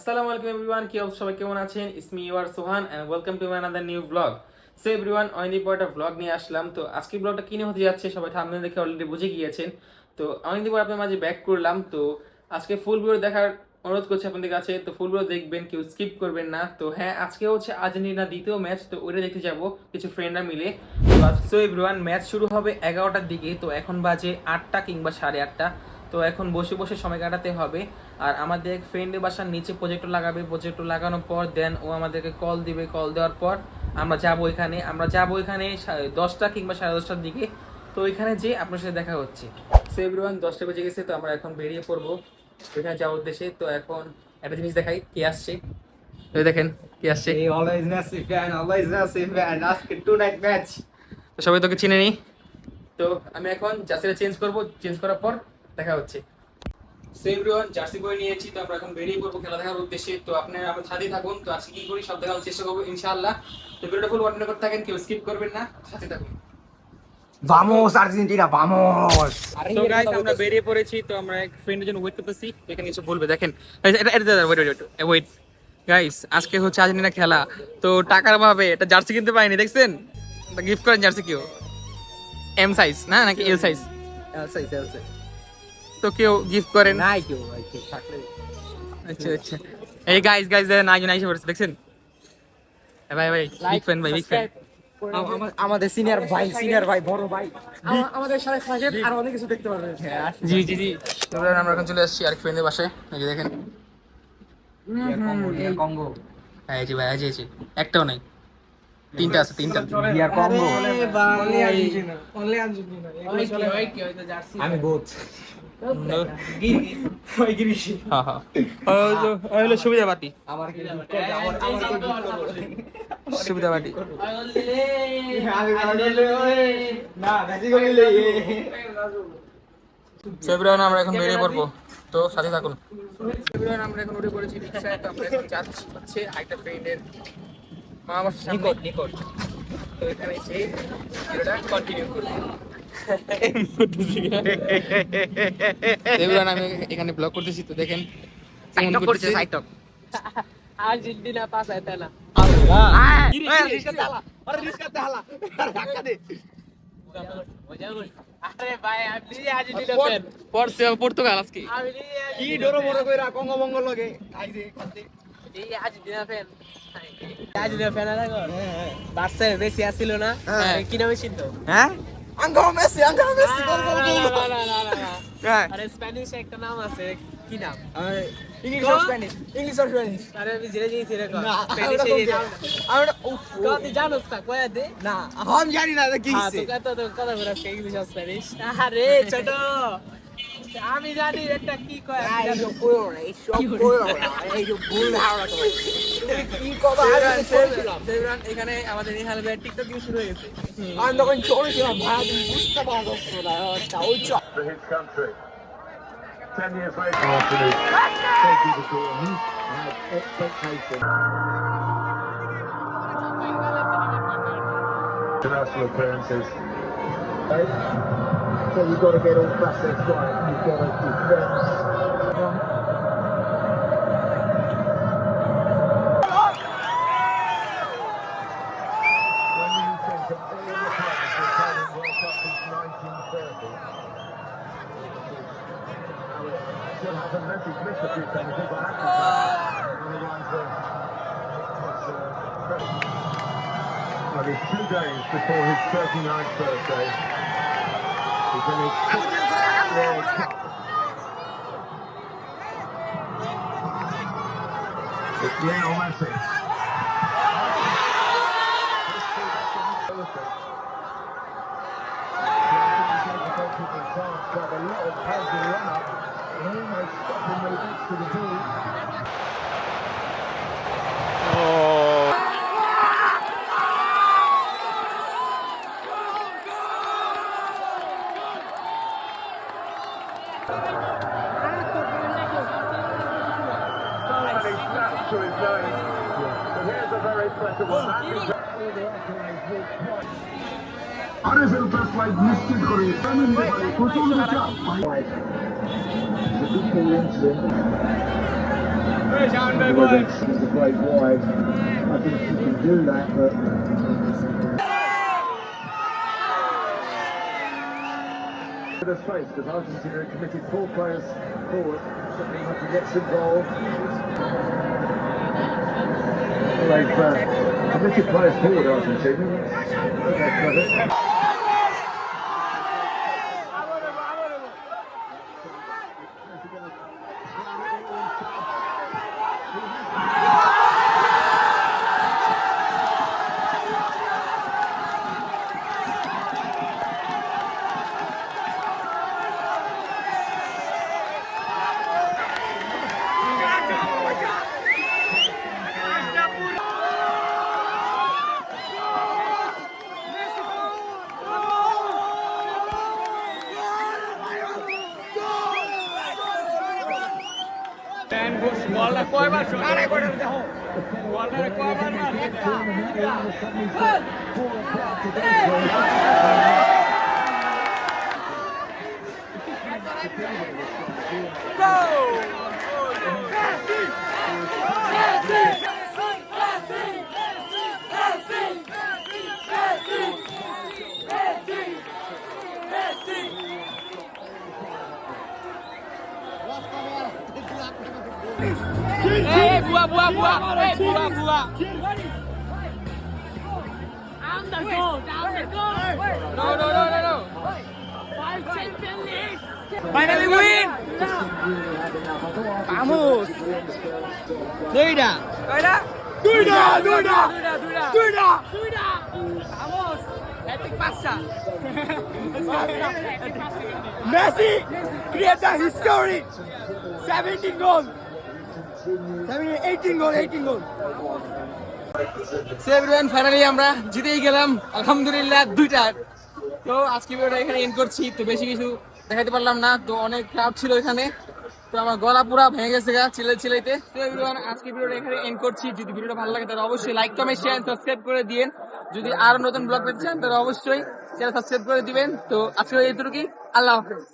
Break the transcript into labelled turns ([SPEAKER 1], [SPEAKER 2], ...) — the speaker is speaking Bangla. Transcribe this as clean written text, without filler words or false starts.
[SPEAKER 1] আসসালামু আলাইকুম এভরিওয়ান, কি অবস্থা, সবাই কেমন আছেন? It's me your Sohan and welcome to my another new blog. So everyone, অনেকদিন পর একটা ব্লগ নিয়ে আসলাম। তো আজকের ব্লগটা কিনে হতে যাচ্ছে সবাই থাম্বনেল দেখে অলরেডি বুঝে গিয়েছেন। তো অনেকদিন পর আপনার মাঝে ব্যাক করলাম। তো আজকে ফুল ভিডিও দেখার অনুরোধ করছি আপনাদের কাছে। তো ফুল ভিডিও দেখবেন, কেউ স্কিপ করবেন না। তো হ্যাঁ, আজকে হচ্ছে আর্জেন্টিনা দ্বিতীয় ম্যাচ, তো ওইটা দেখতে যাবো কিছু ফ্রেন্ডরা মিলে। সো এভরিওয়ান, ম্যাচ শুরু হবে 11টার দিকে। তো এখন বাজে 8টা কিংবা 8:30। তো এখন বসে বসে সময় কাটাতে হবে। আর আমাদের এক ফ্রেন্ডের বাসার নিচে প্রজেক্টর লাগাবে, প্রজেক্টর লাগানোর পর দেন ও আমাদেরকে কল দিবে, কল দেওয়ার পর আমরা যাবো এখানে 10টা কিংবা 10:30টার দিকে। তো ওইখানে যে আপনার সাথে দেখা হচ্ছে। সো এভরিওয়ান, 10টা বেজে গেছে, তো আমরা এখন বেরিয়ে পড়বো ওইখানে যাওয়ার উদ্দেশ্যে। তো এখন একটা জিনিস দেখাই, কে আসছে। ওই দেখেন কে আসছে।
[SPEAKER 2] Hey, always Messi fan, always Messi fan. Ask it tonight match.
[SPEAKER 1] তো সবাই তোকে চিনে নি। তো আমি এখন জার্সিটা চেঞ্জ করবো, চেঞ্জ করার পর দেখা হচ্ছে। সো এভরিওয়ান, জার্সি পরে নিয়েছি, তো আমরা এখন বেরিয়ে পড়বো খেলা দেখার উদ্দেশ্যে। তো আপনারা আমার সাথেই থাকুন। তো আজকে কি করি সব দেখার চেষ্টা করবো ইনশাআল্লাহ। তো ভিডিওটা ফুল ওয়াচ করতে থাকেন, কেউ স্কিপ করবেন না, সাথে থাকুন।
[SPEAKER 2] Vamos Argentina, vamos.
[SPEAKER 1] তো গাইস, আমরা বেরিয়ে পড়েছি। তো আমরা এক ফ্রেন্ডের জন্য ওয়েট করতেছি, এখানে এসে বলবে। দেখেন ওয়েট গাইস, আজকে হচ্ছে আর্জেন্টিনা খেলা। তো টাকার অভাবে এটা জার্সি কিনতে পারিনি, দেখছেন? গিফট করেন জার্সি কেউ, এম সাইজ না নাকি এল সাইজ?
[SPEAKER 2] Elsa.
[SPEAKER 1] তো কেউ গিফট করেন।
[SPEAKER 2] Nike, Nike.
[SPEAKER 1] আচ্ছা আচ্ছা, এই গাইস নাইজন আইসা পড়ছে, দেখছেন? ভাই বিগ ফ্যান, বিগ ফ্যান।
[SPEAKER 2] আমাদের সিনিয়র ভাই বড় ভাই আমাদের সাথে থাকেন আর অনেক কিছু দেখতে পারবেন।
[SPEAKER 1] জি। তো আমরা এখন চলে আসছি আর ফ্রেন্ডের বাসায়। এই যে দেখেন,
[SPEAKER 2] কঙ্গো
[SPEAKER 1] এই যে ভাই, এই যে একটাও নাই, তিনটা আছে, তিনটা।
[SPEAKER 2] ইয়ার কঙ্গো
[SPEAKER 3] অনলি আর্জেন্টিনা
[SPEAKER 2] আমি বোথ
[SPEAKER 1] হ্যাঁ হলো সুবিধাবাদী,
[SPEAKER 2] আমার কি
[SPEAKER 1] সুবিধাবাদী।
[SPEAKER 2] না বেশি কইলে
[SPEAKER 1] ফেব্রুয়ারি আমরা এখন বেরিয়ে পড়বো, তো সাথে থাকুন। ফেব্রুয়ারি আমরা এখন উঠে পড়েছি রিক্সায়। তো আমরা এখন যাচ্ছি হচ্ছে একটা ফ্রেন্ডের মা বাসার সামনে, নিকট। তো এখানে এসে ভিডিওটা কন্টিনিউ করবো। ফেব্রুয়ারি আমি এখানে ব্লগ করতেছি, তো দেখেন কেমন করতেছে।
[SPEAKER 3] আর্জেন্টিনা পাসায় তাই না আরে ভাই আপনি আর্জেন্টিনা ফ্যান
[SPEAKER 1] পর্তুগাল আজকে
[SPEAKER 2] কি ডরো বড় কইরা কঙ্গো বঙ্গ লগে আইছে
[SPEAKER 3] এই আর্জেন্টিনা ফ্যান আর্জেন্টিনা ফ্যান লাগো বার্সা মেসি আসিল না কি নামে চিনতো
[SPEAKER 2] হ্যাঁ আঙ্গো মেসি গোল হ্যাঁ
[SPEAKER 3] আরে স্প্যানিশ একটা নাম আছে, কি নাম?
[SPEAKER 2] ইংলিশ অর স্প্যানিশ
[SPEAKER 3] আরে আমি জেনে গেছি রে
[SPEAKER 2] না
[SPEAKER 3] স্প্যানিশে
[SPEAKER 2] আমরা উফ
[SPEAKER 3] তুই জানোস না কয়া দে
[SPEAKER 2] না हम জানি না কি
[SPEAKER 3] হ্যাঁ
[SPEAKER 2] হইছে
[SPEAKER 3] তো কথা বলাস ইংলিশ আর স্প্যানিশ। আরে ছোট আমি জানি এটা কি কয় আমি জানি।
[SPEAKER 1] এখানে আমাদের নিহাল ভাই টিকটক গেম শুরু হয়ে গেছে।
[SPEAKER 2] আমি তখন চলেছিলাম ভাই তুমি বুঝতে পারছো না ওই
[SPEAKER 4] for his country. 10 years later, absolute. Thank you for doing had expectation. International appearances. So you've got to get all facets right. You've got to defend. When you think of all the players who've played in World Cup since 1930. Still hasn't Messi's missed a few things, but well, it's 2 days before his 39th birthday. He's in his 6th World Cup. It's Lionel Messi. Got a little heavy run up. Almost stopping the edge to the ball. And he's snapped to his nose. So here's a very special one. আরে ফেলপাস লাইক নিশ্চিত করে প্রচন্ড চাপ She's a great wife. I think she can do that, but the space because Argentina have committed 4 players forward. Something have to get involved. Well, they've committed players forward, Argentina. That's clever.
[SPEAKER 5] I'm the GOAT. I'm the GOAT. No. Five Champions League.
[SPEAKER 2] Finally win! Vamos!
[SPEAKER 3] দুইটা
[SPEAKER 5] Duida. Vamos. Hat-trick pasta.
[SPEAKER 2] Messi create the history! 17 goals! 18 goals!
[SPEAKER 3] So everyone finally আমরা জিতেই গেলাম আলহামদুলিল্লাহ 2টা। তো আজকে ভিডিওটা এখানে এন্ড করছি। তো বেশি কিছু দেখাতে পারলাম না, তো অনেক ক্রাউড ছিল এখানে, তো আমার গলা পুরো ভেঙে গেছে চিল্লাইতে। তো এভরিওয়ান আজকে ভিডিওটা এখানে এন্ড করছি। যদি ভিডিওটা ভালো লাগে তাহলে অবশ্যই লাইক কমেন্ট শেয়ার সাবস্ক্রাইব করে দিন। যদি আরো নতুন ব্লগ পেতে চান তাহলে অবশ্যই চ্যানেল সাবস্ক্রাইব করে দিবেন। তো আজকে এইটুকুই, আল্লাহ হাফেজ।